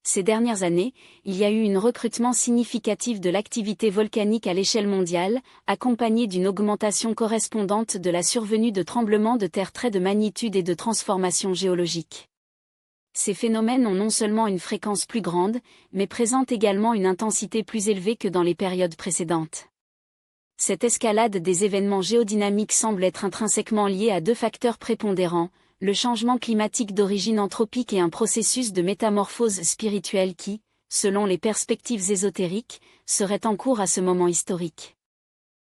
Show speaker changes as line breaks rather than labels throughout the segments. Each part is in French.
Ces dernières années, il y a eu un recrutement significatif de l'activité volcanique à l'échelle mondiale, accompagné d'une augmentation correspondante de la survenue de tremblements de terre très de magnitude et de transformations géologiques. Ces phénomènes ont non seulement une fréquence plus grande, mais présentent également une intensité plus élevée que dans les périodes précédentes. Cette escalade des événements géodynamiques semble être intrinsèquement liée à deux facteurs prépondérants, le changement climatique d'origine anthropique et un processus de métamorphose spirituelle qui, selon les perspectives ésotériques, serait en cours à ce moment historique.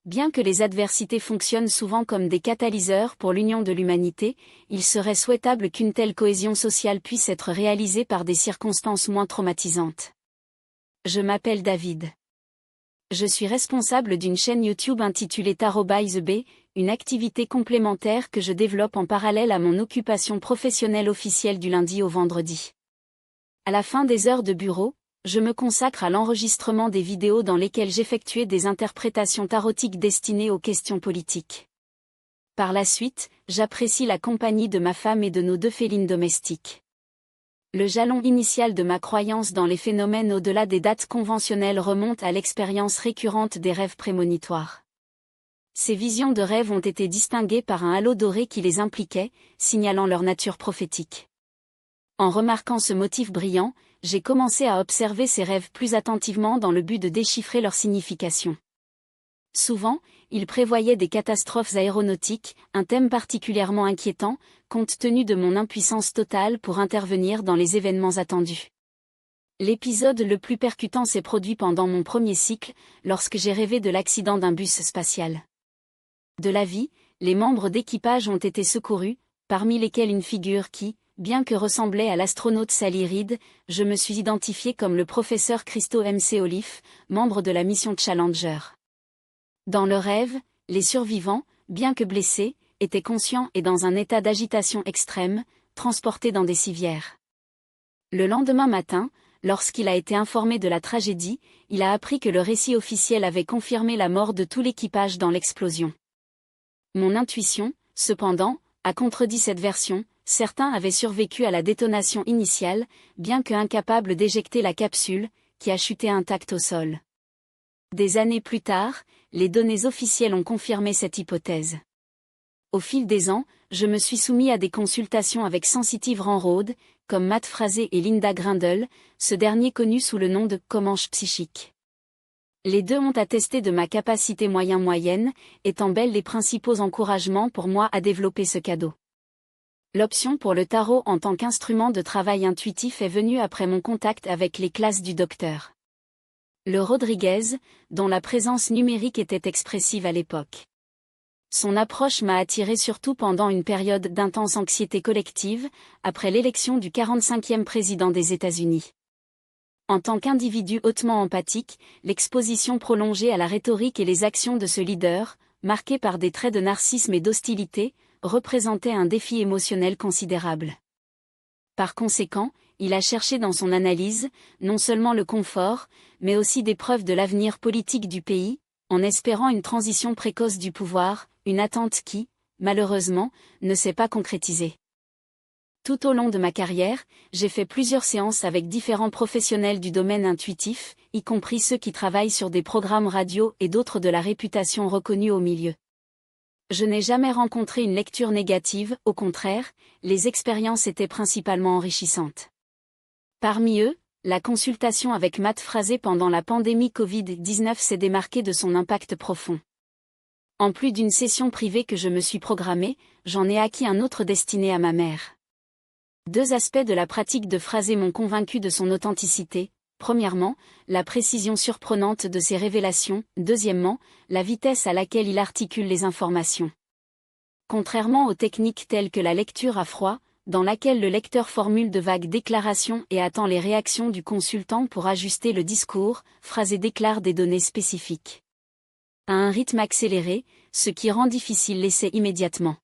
Bien que les adversités fonctionnent souvent comme des catalyseurs pour l'union de l'humanité, il serait souhaitable qu'une telle cohésion sociale puisse être réalisée par des circonstances moins traumatisantes. Je m'appelle David. Je suis responsable d'une chaîne YouTube intitulée Tarot by the Bay, une activité complémentaire que je développe en parallèle à mon occupation professionnelle officielle du lundi au vendredi. À la fin des heures de bureau, je me consacre à l'enregistrement des vidéos dans lesquelles j'effectuais des interprétations tarotiques destinées aux questions politiques. Par la suite, j'apprécie la compagnie de ma femme et de nos deux félines domestiques. Le jalon initial de ma croyance dans les phénomènes au-delà des dates conventionnelles remonte à l'expérience récurrente des rêves prémonitoires. Ces visions de rêves ont été distinguées par un halo doré qui les impliquait, signalant leur nature prophétique. En remarquant ce motif brillant, j'ai commencé à observer ces rêves plus attentivement dans le but de déchiffrer leur signification. Souvent, ils prévoyaient des catastrophes aéronautiques, un thème particulièrement inquiétant, compte tenu de mon impuissance totale pour intervenir dans les événements attendus. L'épisode le plus percutant s'est produit pendant mon premier cycle, lorsque j'ai rêvé de l'accident d'un bus spatial. De la vie, les membres d'équipage ont été secourus, parmi lesquels une figure qui, bien que ressemblait à l'astronaute Sally Ride, je me suis identifié comme le professeur Christo M.C. Olive, membre de la mission Challenger. Dans le rêve, les survivants, bien que blessés, étaient conscients et dans un état d'agitation extrême, transportés dans des civières. Le lendemain matin, lorsqu'il a été informé de la tragédie, il a appris que le récit officiel avait confirmé la mort de tout l'équipage dans l'explosion. Mon intuition, cependant, a contredit cette version. Certains avaient survécu à la détonation initiale, bien que incapables d'éjecter la capsule, qui a chuté intacte au sol. Des années plus tard, les données officielles ont confirmé cette hypothèse. Au fil des ans, je me suis soumis à des consultations avec Sensitive Renrode, comme Matt Frazé et Linda Grindle, ce dernier connu sous le nom de Comanche psychique. Les deux ont attesté de ma capacité moyen-moyenne, étant belles les principaux encouragements pour moi à développer ce cadeau. L'option pour le tarot en tant qu'instrument de travail intuitif est venue après mon contact avec les classes du docteur Le Rodriguez, dont la présence numérique était expressive à l'époque. Son approche m'a attiré surtout pendant une période d'intense anxiété collective, après l'élection du 45e président des États-Unis. En tant qu'individu hautement empathique, l'exposition prolongée à la rhétorique et les actions de ce leader, marqué par des traits de narcissisme et d'hostilité, représentait un défi émotionnel considérable. Par conséquent, il a cherché dans son analyse, non seulement le confort, mais aussi des preuves de l'avenir politique du pays, en espérant une transition précoce du pouvoir, une attente qui, malheureusement, ne s'est pas concrétisée. Tout au long de ma carrière, j'ai fait plusieurs séances avec différents professionnels du domaine intuitif, y compris ceux qui travaillent sur des programmes radio et d'autres de la réputation reconnue au milieu. Je n'ai jamais rencontré une lecture négative, au contraire, les expériences étaient principalement enrichissantes. Parmi eux, la consultation avec Matt Frazé pendant la pandémie Covid-19 s'est démarquée de son impact profond. En plus d'une session privée que je me suis programmée, j'en ai acquis un autre destiné à ma mère. Deux aspects de la pratique de Frazé m'ont convaincu de son authenticité. Premièrement, la précision surprenante de ses révélations. Deuxièmement, la vitesse à laquelle il articule les informations. Contrairement aux techniques telles que la lecture à froid, dans laquelle le lecteur formule de vagues déclarations et attend les réactions du consultant pour ajuster le discours, Frazé déclare des données spécifiques. À un rythme accéléré, ce qui rend difficile l'essai immédiatement.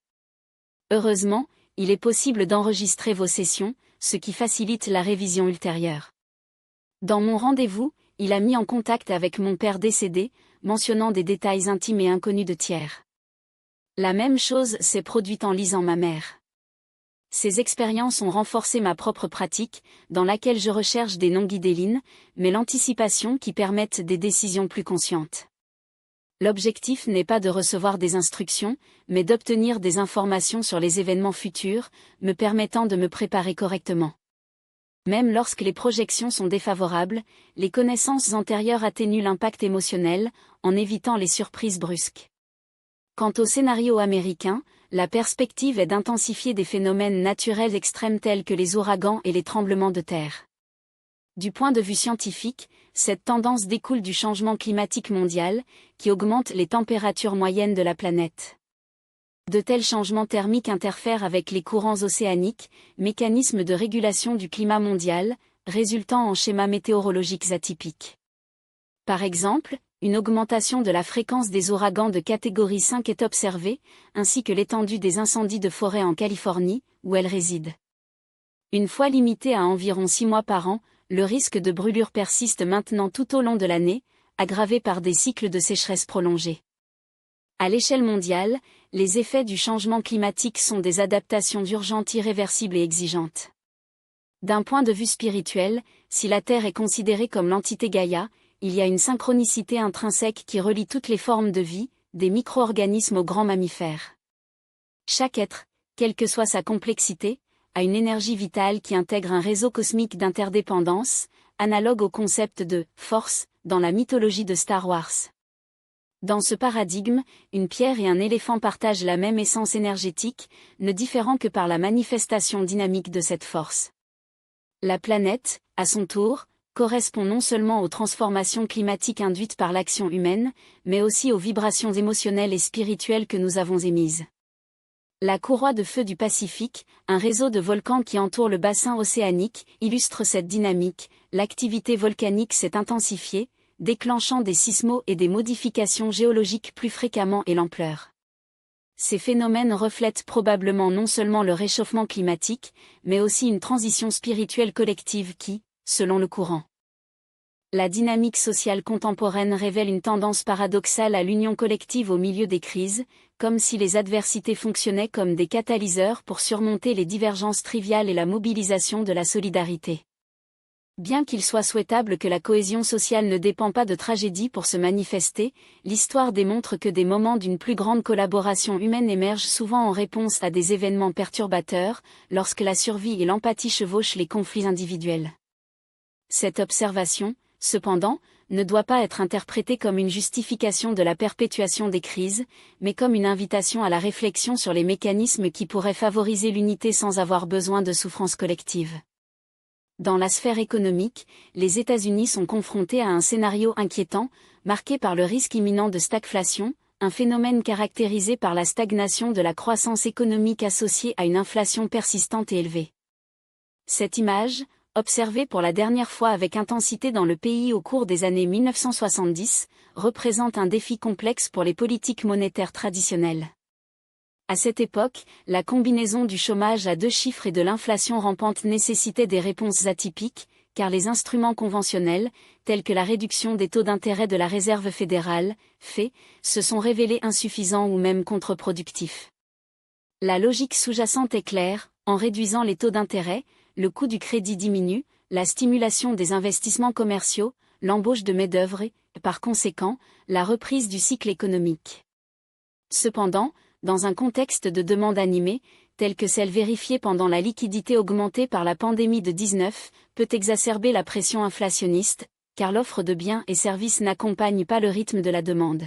Heureusement, il est possible d'enregistrer vos sessions, ce qui facilite la révision ultérieure. Dans mon rendez-vous, il a mis en contact avec mon père décédé, mentionnant des détails intimes et inconnus de tiers. La même chose s'est produite en lisant ma mère. Ces expériences ont renforcé ma propre pratique, dans laquelle je recherche des non-guidées lean, mais l'anticipation qui permettent des décisions plus conscientes. L'objectif n'est pas de recevoir des instructions, mais d'obtenir des informations sur les événements futurs, me permettant de me préparer correctement. Même lorsque les projections sont défavorables, les connaissances antérieures atténuent l'impact émotionnel, en évitant les surprises brusques. Quant au scénario américain, la perspective est d'intensifier des phénomènes naturels extrêmes tels que les ouragans et les tremblements de terre. Du point de vue scientifique, cette tendance découle du changement climatique mondial, qui augmente les températures moyennes de la planète. De tels changements thermiques interfèrent avec les courants océaniques, mécanismes de régulation du climat mondial, résultant en schémas météorologiques atypiques. Par exemple, une augmentation de la fréquence des ouragans de catégorie 5 est observée, ainsi que l'étendue des incendies de forêt en Californie, où elle réside. Une fois limité à environ 6 mois par an, le risque de brûlure persiste maintenant tout au long de l'année, aggravé par des cycles de sécheresse prolongés. À l'échelle mondiale, les effets du changement climatique sont des adaptations urgentes, irréversibles et exigeantes. D'un point de vue spirituel, si la Terre est considérée comme l'entité Gaïa, il y a une synchronicité intrinsèque qui relie toutes les formes de vie, des micro-organismes aux grands mammifères. Chaque être, quelle que soit sa complexité, a une énergie vitale qui intègre un réseau cosmique d'interdépendance, analogue au concept de « force » dans la mythologie de Star Wars. Dans ce paradigme, une pierre et un éléphant partagent la même essence énergétique, ne différant que par la manifestation dynamique de cette force. La planète, à son tour, correspond non seulement aux transformations climatiques induites par l'action humaine, mais aussi aux vibrations émotionnelles et spirituelles que nous avons émises. La courroie de feu du Pacifique, un réseau de volcans qui entoure le bassin océanique, illustre cette dynamique. L'activité volcanique s'est intensifiée, déclenchant des sismos et des modifications géologiques plus fréquemment et l'ampleur. Ces phénomènes reflètent probablement non seulement le réchauffement climatique, mais aussi une transition spirituelle collective qui, selon le courant. La dynamique sociale contemporaine révèle une tendance paradoxale à l'union collective au milieu des crises, comme si les adversités fonctionnaient comme des catalyseurs pour surmonter les divergences triviales et la mobilisation de la solidarité. Bien qu'il soit souhaitable que la cohésion sociale ne dépend pas de tragédies pour se manifester, l'histoire démontre que des moments d'une plus grande collaboration humaine émergent souvent en réponse à des événements perturbateurs, lorsque la survie et l'empathie chevauchent les conflits individuels. Cette observation, cependant, ne doit pas être interprétée comme une justification de la perpétuation des crises, mais comme une invitation à la réflexion sur les mécanismes qui pourraient favoriser l'unité sans avoir besoin de souffrance collective. Dans la sphère économique, les États-Unis sont confrontés à un scénario inquiétant, marqué par le risque imminent de stagflation, un phénomène caractérisé par la stagnation de la croissance économique associée à une inflation persistante et élevée. Cette image, observée pour la dernière fois avec intensité dans le pays au cours des années 1970, représente un défi complexe pour les politiques monétaires traditionnelles. À cette époque, la combinaison du chômage à 2 chiffres et de l'inflation rampante nécessitait des réponses atypiques, car les instruments conventionnels, tels que la réduction des taux d'intérêt de la Réserve fédérale, FED, se sont révélés insuffisants ou même contre-productifs. La logique sous-jacente est claire, en réduisant les taux d'intérêt, le coût du crédit diminue, la stimulation des investissements commerciaux, l'embauche de main-d'œuvre et, par conséquent, la reprise du cycle économique. Cependant, dans un contexte de demande animée, telle que celle vérifiée pendant la liquidité augmentée par la pandémie de 19, peut exacerber la pression inflationniste, car l'offre de biens et services n'accompagne pas le rythme de la demande.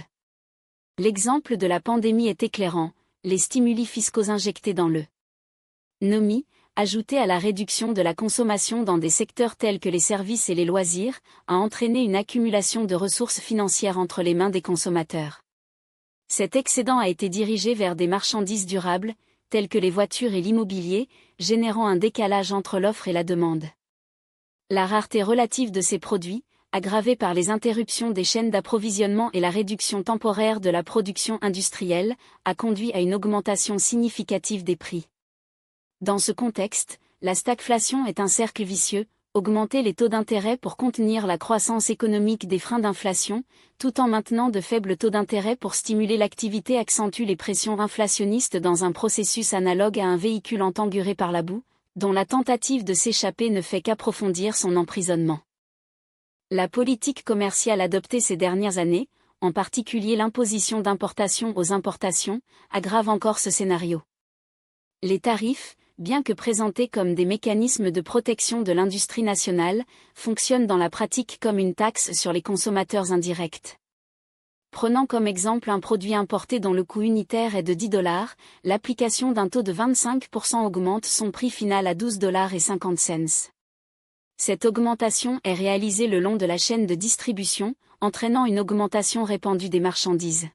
L'exemple de la pandémie est éclairant, les stimuli fiscaux injectés dans le NOMI, ajoutés à la réduction de la consommation dans des secteurs tels que les services et les loisirs, a entraîné une accumulation de ressources financières entre les mains des consommateurs. Cet excédent a été dirigé vers des marchandises durables, telles que les voitures et l'immobilier, générant un décalage entre l'offre et la demande. La rareté relative de ces produits, aggravée par les interruptions des chaînes d'approvisionnement et la réduction temporaire de la production industrielle, a conduit à une augmentation significative des prix. Dans ce contexte, la stagflation est un cercle vicieux, augmenter les taux d'intérêt pour contenir la croissance économique des freins d'inflation, tout en maintenant de faibles taux d'intérêt pour stimuler l'activité accentue les pressions inflationnistes dans un processus analogue à un véhicule entanguré par la boue, dont la tentative de s'échapper ne fait qu'approfondir son emprisonnement. La politique commerciale adoptée ces dernières années, en particulier l'imposition d'importation aux importations, aggrave encore ce scénario. Les tarifs, bien que présentés comme des mécanismes de protection de l'industrie nationale, fonctionnent dans la pratique comme une taxe sur les consommateurs indirects. Prenant comme exemple un produit importé dont le coût unitaire est de $10, l'application d'un taux de 25% augmente son prix final à $12,50. Cette augmentation est réalisée le long de la chaîne de distribution, entraînant une augmentation répandue des marchandises.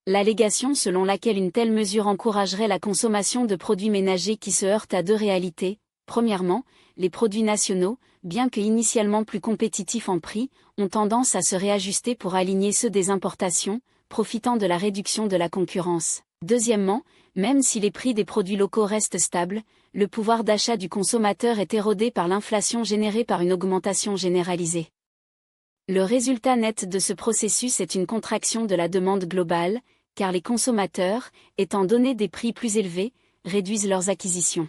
L'allégation selon laquelle une telle mesure encouragerait la consommation de produits ménagers qui se heurte à deux réalités. Premièrement, les produits nationaux, bien que initialement plus compétitifs en prix, ont tendance à se réajuster pour aligner ceux des importations, profitant de la réduction de la concurrence. Deuxièmement, même si les prix des produits locaux restent stables, le pouvoir d'achat du consommateur est érodé par l'inflation générée par une augmentation généralisée. Le résultat net de ce processus est une contraction de la demande globale, car les consommateurs, étant donné des prix plus élevés, réduisent leurs acquisitions.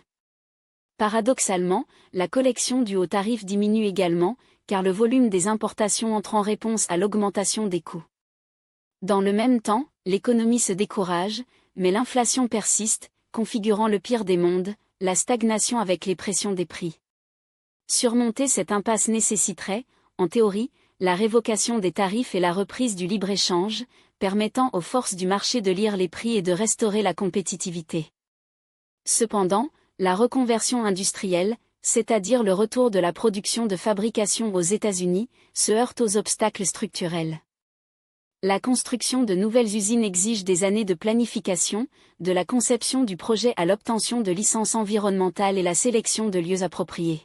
Paradoxalement, la collection due aux tarifs diminue également, car le volume des importations entre en réponse à l'augmentation des coûts. Dans le même temps, l'économie se décourage, mais l'inflation persiste, configurant le pire des mondes, la stagnation avec les pressions des prix. Surmonter cette impasse nécessiterait, en théorie, la révocation des tarifs et la reprise du libre-échange, permettant aux forces du marché de lire les prix et de restaurer la compétitivité. Cependant, la reconversion industrielle, c'est-à-dire le retour de la production de fabrication aux États-Unis, se heurte aux obstacles structurels. La construction de nouvelles usines exige des années de planification, de la conception du projet à l'obtention de licences environnementales et la sélection de lieux appropriés.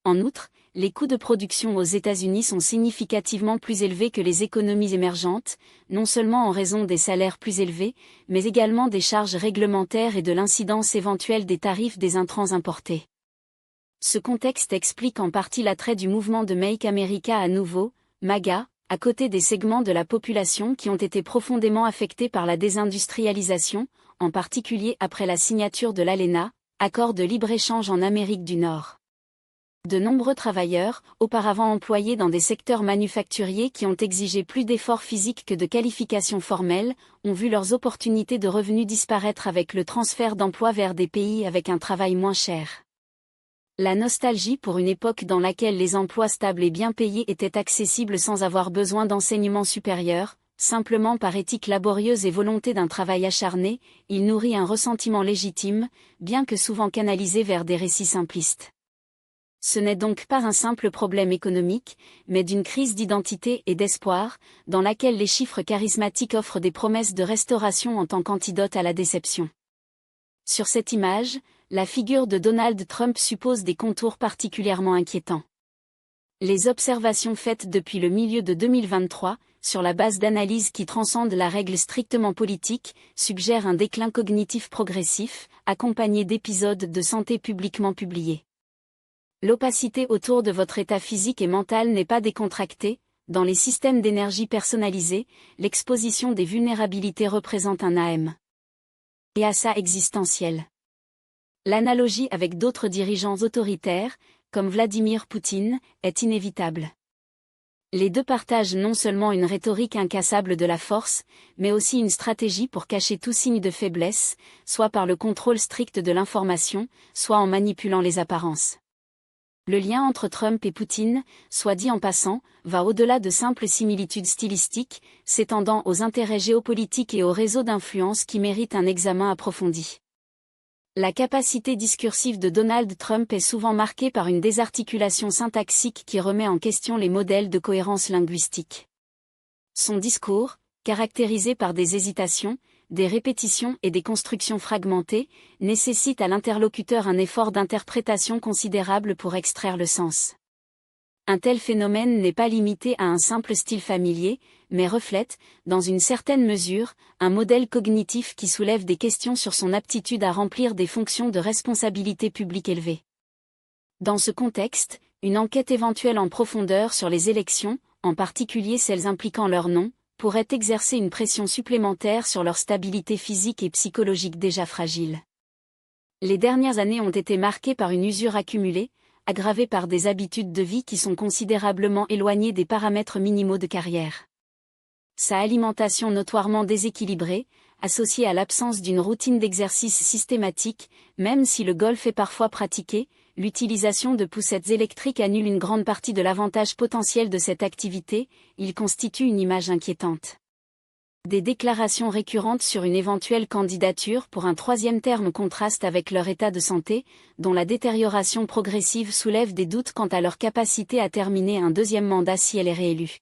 En outre, les coûts de production aux États-Unis sont significativement plus élevés que les économies émergentes, non seulement en raison des salaires plus élevés, mais également des charges réglementaires et de l'incidence éventuelle des tarifs des intrants importés. Ce contexte explique en partie l'attrait du mouvement de Make America à nouveau, MAGA, à côté des segments de la population qui ont été profondément affectés par la désindustrialisation, en particulier après la signature de l'ALENA, accord de libre-échange en Amérique du Nord. De nombreux travailleurs, auparavant employés dans des secteurs manufacturiers qui ont exigé plus d'efforts physiques que de qualifications formelles, ont vu leurs opportunités de revenus disparaître avec le transfert d'emplois vers des pays avec un travail moins cher. La nostalgie pour une époque dans laquelle les emplois stables et bien payés étaient accessibles sans avoir besoin d'enseignement supérieur, simplement par éthique laborieuse et volonté d'un travail acharné, il nourrit un ressentiment légitime, bien que souvent canalisé vers des récits simplistes. Ce n'est donc pas un simple problème économique, mais d'une crise d'identité et d'espoir, dans laquelle les chiffres charismatiques offrent des promesses de restauration en tant qu'antidote à la déception. Sur cette image, la figure de Donald Trump suppose des contours particulièrement inquiétants. Les observations faites depuis le milieu de 2023, sur la base d'analyses qui transcendent la règle strictement politique, suggèrent un déclin cognitif progressif, accompagné d'épisodes de santé publiquement publiés. L'opacité autour de votre état physique et mental n'est pas décontractée. Dans les systèmes d'énergie personnalisés, l'exposition des vulnérabilités représente un AM. Et à ça existentiel. L'analogie avec d'autres dirigeants autoritaires, comme Vladimir Poutine, est inévitable. Les deux partagent non seulement une rhétorique incassable de la force, mais aussi une stratégie pour cacher tout signe de faiblesse, soit par le contrôle strict de l'information, soit en manipulant les apparences. Le lien entre Trump et Poutine, soit dit en passant, va au-delà de simples similitudes stylistiques, s'étendant aux intérêts géopolitiques et aux réseaux d'influence qui méritent un examen approfondi. La capacité discursive de Donald Trump est souvent marquée par une désarticulation syntaxique qui remet en question les modèles de cohérence linguistique. Son discours, caractérisé par des hésitations, des répétitions et des constructions fragmentées, nécessite à l'interlocuteur un effort d'interprétation considérable pour extraire le sens. Un tel phénomène n'est pas limité à un simple style familier, mais reflète, dans une certaine mesure, un modèle cognitif qui soulève des questions sur son aptitude à remplir des fonctions de responsabilité publique élevée. Dans ce contexte, une enquête éventuelle en profondeur sur les élections, en particulier celles impliquant leur nom, pourrait exercer une pression supplémentaire sur leur stabilité physique et psychologique déjà fragile. Les dernières années ont été marquées par une usure accumulée, aggravée par des habitudes de vie qui sont considérablement éloignées des paramètres minimaux de carrière. Sa alimentation notoirement déséquilibrée, associée à l'absence d'une routine d'exercice systématique, même si le golf est parfois pratiqué, l'utilisation de poussettes électriques annule une grande partie de l'avantage potentiel de cette activité, il constitue une image inquiétante. Des déclarations récurrentes sur une éventuelle candidature pour un troisième terme contrastent avec leur état de santé, dont la détérioration progressive soulève des doutes quant à leur capacité à terminer un deuxième mandat si elle est réélue.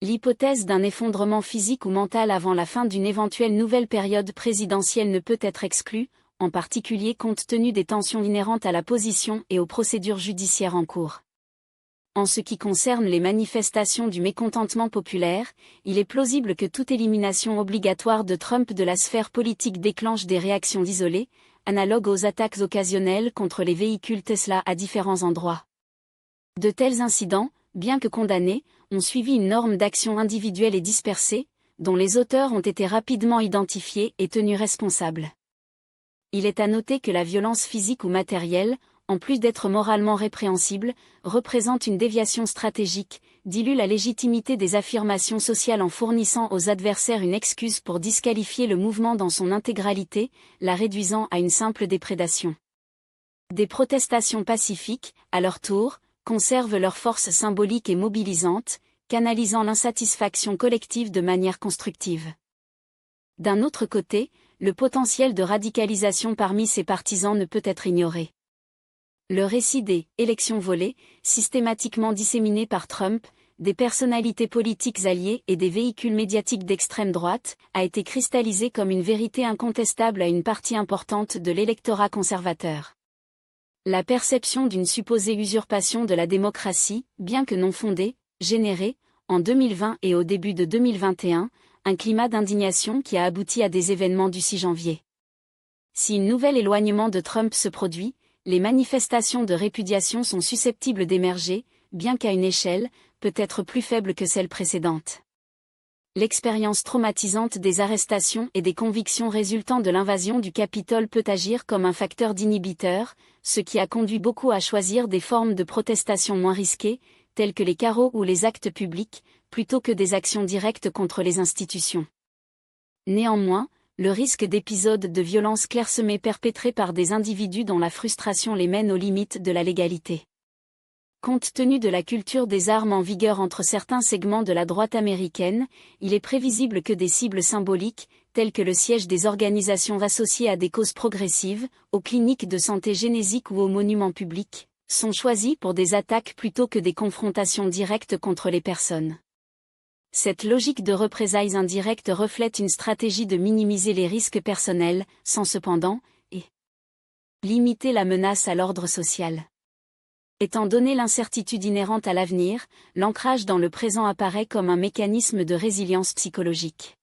L'hypothèse d'un effondrement physique ou mental avant la fin d'une éventuelle nouvelle période présidentielle ne peut être exclue, en particulier compte tenu des tensions inhérentes à la position et aux procédures judiciaires en cours. En ce qui concerne les manifestations du mécontentement populaire, il est plausible que toute élimination obligatoire de Trump de la sphère politique déclenche des réactions isolées, analogues aux attaques occasionnelles contre les véhicules Tesla à différents endroits. De tels incidents, bien que condamnés, ont suivi une norme d'action individuelle et dispersée, dont les auteurs ont été rapidement identifiés et tenus responsables. Il est à noter que la violence physique ou matérielle, en plus d'être moralement répréhensible, représente une déviation stratégique, dilue la légitimité des affirmations sociales en fournissant aux adversaires une excuse pour disqualifier le mouvement dans son intégralité, la réduisant à une simple déprédation. Des protestations pacifiques, à leur tour, conservent leur force symbolique et mobilisante, canalisant l'insatisfaction collective de manière constructive. D'un autre côté, le potentiel de radicalisation parmi ses partisans ne peut être ignoré. Le récit des « élections volées », systématiquement disséminé par Trump, des personnalités politiques alliées et des véhicules médiatiques d'extrême droite, a été cristallisé comme une vérité incontestable à une partie importante de l'électorat conservateur. La perception d'une supposée usurpation de la démocratie, bien que non fondée, générait, en 2020 et au début de 2021, un climat d'indignation qui a abouti à des événements du 6 janvier. Si un nouvel éloignement de Trump se produit, les manifestations de répudiation sont susceptibles d'émerger, bien qu'à une échelle, peut-être plus faible que celle précédente. L'expérience traumatisante des arrestations et des convictions résultant de l'invasion du Capitole peut agir comme un facteur d'inhibiteur, ce qui a conduit beaucoup à choisir des formes de protestation moins risquées, telles que les carreaux ou les actes publics, plutôt que des actions directes contre les institutions. Néanmoins, le risque d'épisodes de violence clairsemés perpétrés par des individus dont la frustration les mène aux limites de la légalité. Compte tenu de la culture des armes en vigueur entre certains segments de la droite américaine, il est prévisible que des cibles symboliques, telles que le siège des organisations associées à des causes progressives, aux cliniques de santé génésiques ou aux monuments publics, sont choisies pour des attaques plutôt que des confrontations directes contre les personnes. Cette logique de représailles indirectes reflète une stratégie de minimiser les risques personnels, sans cependant, limiter la menace à l'ordre social. Étant donné l'incertitude inhérente à l'avenir, l'ancrage dans le présent apparaît comme un mécanisme de résilience psychologique.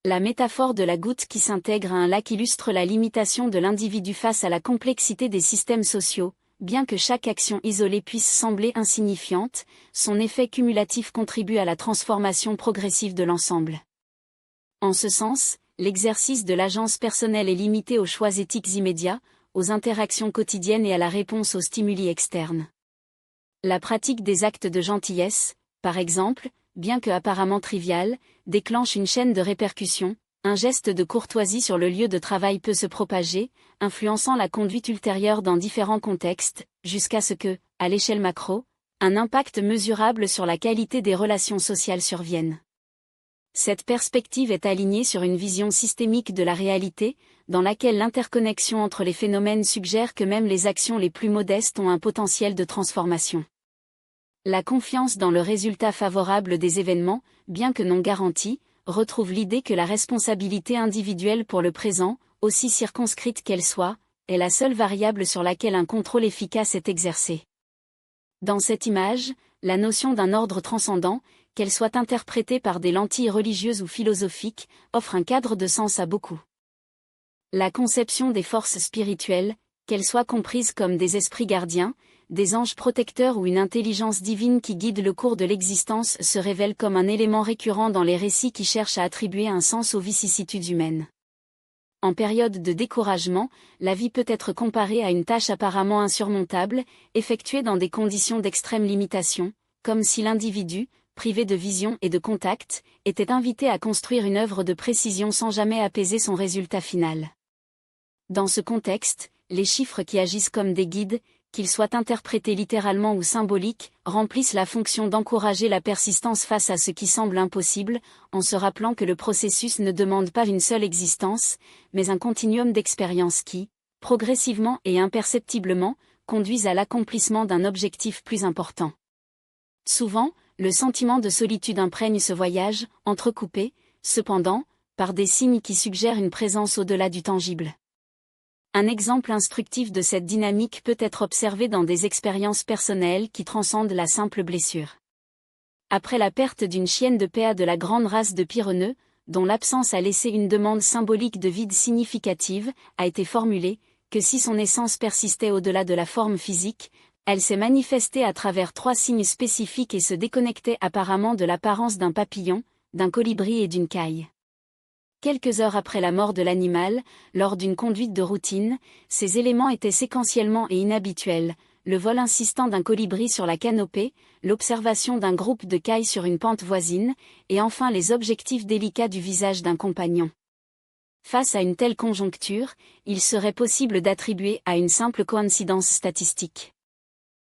La métaphore de la goutte qui s'intègre à un lac illustre la limitation de l'individu face à la complexité des systèmes sociaux. Bien que chaque action isolée puisse sembler insignifiante, son effet cumulatif contribue à la transformation progressive de l'ensemble. En ce sens, l'exercice de l'agence personnelle est limité aux choix éthiques immédiats, aux interactions quotidiennes et à la réponse aux stimuli externes. La pratique des actes de gentillesse, par exemple, bien que apparemment trivial, déclenche une chaîne de répercussions. Un geste de courtoisie sur le lieu de travail peut se propager, influençant la conduite ultérieure dans différents contextes, jusqu'à ce que, à l'échelle macro, un impact mesurable sur la qualité des relations sociales survienne. Cette perspective est alignée sur une vision systémique de la réalité, dans laquelle l'interconnexion entre les phénomènes suggère que même les actions les plus modestes ont un potentiel de transformation. La confiance dans le résultat favorable des événements, bien que non garantie, retrouve l'idée que la responsabilité individuelle pour le présent, aussi circonscrite qu'elle soit, est la seule variable sur laquelle un contrôle efficace est exercé. Dans cette image, la notion d'un ordre transcendant, qu'elle soit interprétée par des lentilles religieuses ou philosophiques, offre un cadre de sens à beaucoup. La conception des forces spirituelles, qu'elles soient comprises comme des esprits gardiens, des anges protecteurs ou une intelligence divine qui guide le cours de l'existence se révèlent comme un élément récurrent dans les récits qui cherchent à attribuer un sens aux vicissitudes humaines. En période de découragement, la vie peut être comparée à une tâche apparemment insurmontable, effectuée dans des conditions d'extrême limitation, comme si l'individu, privé de vision et de contact, était invité à construire une œuvre de précision sans jamais apaiser son résultat final. Dans ce contexte, les chiffres qui agissent comme des guides, qu'ils soient interprétés littéralement ou symboliques, remplissent la fonction d'encourager la persistance face à ce qui semble impossible, en se rappelant que le processus ne demande pas une seule existence, mais un continuum d'expériences qui, progressivement et imperceptiblement, conduisent à l'accomplissement d'un objectif plus important. Souvent, le sentiment de solitude imprègne ce voyage, entrecoupé, cependant, par des signes qui suggèrent une présence au-delà du tangible. Un exemple instructif de cette dynamique peut être observé dans des expériences personnelles qui transcendent la simple blessure. Après la perte d'une chienne de PA de la grande race de Pyrénées, dont l'absence a laissé une demande symbolique de vide significative, a été formulée, que si son essence persistait au-delà de la forme physique, elle s'est manifestée à travers 3 signes spécifiques et se déconnectait apparemment de l'apparence d'un papillon, d'un colibri et d'une caille. Quelques heures après la mort de l'animal, lors d'une conduite de routine, ces éléments étaient séquentiellement et inhabituels, le vol insistant d'un colibri sur la canopée, l'observation d'un groupe de cailles sur une pente voisine, et enfin les objectifs délicats du visage d'un compagnon. Face à une telle conjoncture, il serait possible d'attribuer à une simple coïncidence statistique.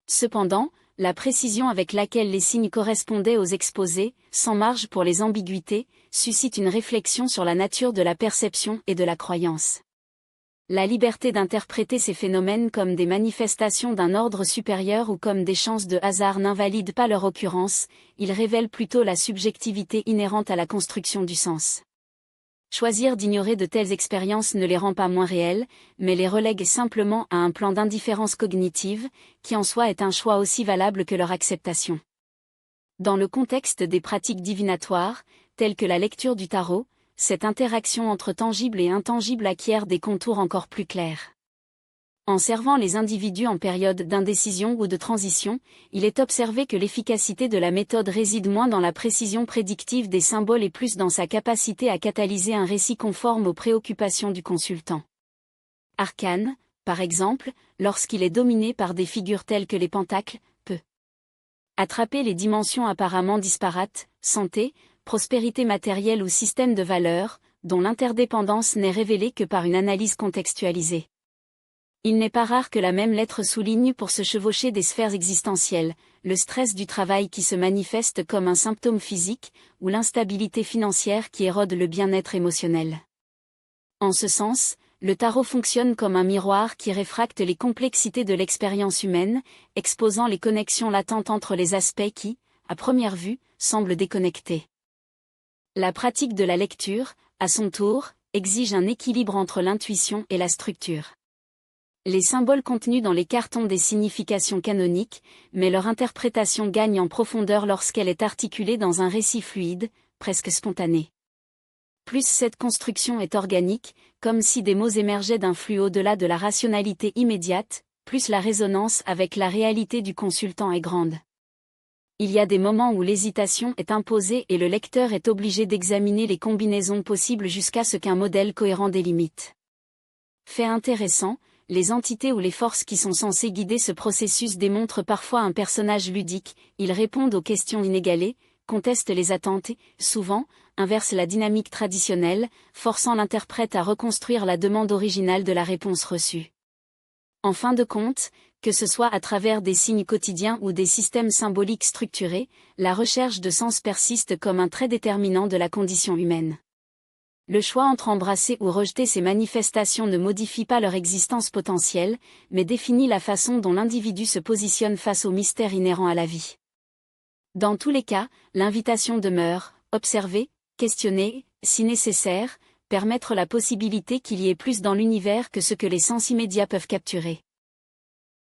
Cependant, la précision avec laquelle les signes correspondaient aux exposés, sans marge pour les ambiguïtés, suscite une réflexion sur la nature de la perception et de la croyance. La liberté d'interpréter ces phénomènes comme des manifestations d'un ordre supérieur ou comme des chances de hasard n'invalide pas leur occurrence, ils révèlent plutôt la subjectivité inhérente à la construction du sens. Choisir d'ignorer de telles expériences ne les rend pas moins réelles, mais les relègue simplement à un plan d'indifférence cognitive, qui en soi est un choix aussi valable que leur acceptation. Dans le contexte des pratiques divinatoires, telles que la lecture du tarot, cette interaction entre tangible et intangible acquiert des contours encore plus clairs. En servant les individus en période d'indécision ou de transition, il est observé que l'efficacité de la méthode réside moins dans la précision prédictive des symboles et plus dans sa capacité à catalyser un récit conforme aux préoccupations du consultant. Arcane, par exemple, lorsqu'il est dominé par des figures telles que les pentacles, peut attraper les dimensions apparemment disparates, santé, prospérité matérielle ou système de valeurs, dont l'interdépendance n'est révélée que par une analyse contextualisée. Il n'est pas rare que la même lettre souligne pour se chevaucher des sphères existentielles, le stress du travail qui se manifeste comme un symptôme physique, ou l'instabilité financière qui érode le bien-être émotionnel. En ce sens, le tarot fonctionne comme un miroir qui réfracte les complexités de l'expérience humaine, exposant les connexions latentes entre les aspects qui, à première vue, semblent déconnectés. La pratique de la lecture, à son tour, exige un équilibre entre l'intuition et la structure. Les symboles contenus dans les cartes ont des significations canoniques, mais leur interprétation gagne en profondeur lorsqu'elle est articulée dans un récit fluide, presque spontané. Plus cette construction est organique, comme si des mots émergeaient d'un flux au-delà de la rationalité immédiate, plus la résonance avec la réalité du consultant est grande. Il y a des moments où l'hésitation est imposée et le lecteur est obligé d'examiner les combinaisons possibles jusqu'à ce qu'un modèle cohérent délimite. Fait intéressant, les entités ou les forces qui sont censées guider ce processus démontrent parfois un personnage ludique, ils répondent aux questions inégalées, contestent les attentes et, souvent, inversent la dynamique traditionnelle, forçant l'interprète à reconstruire la demande originale de la réponse reçue. En fin de compte, que ce soit à travers des signes quotidiens ou des systèmes symboliques structurés, la recherche de sens persiste comme un trait déterminant de la condition humaine. Le choix entre embrasser ou rejeter ces manifestations ne modifie pas leur existence potentielle, mais définit la façon dont l'individu se positionne face aux mystères inhérents à la vie. Dans tous les cas, l'invitation demeure, observer, questionner, si nécessaire, permettre la possibilité qu'il y ait plus dans l'univers que ce que les sens immédiats peuvent capturer.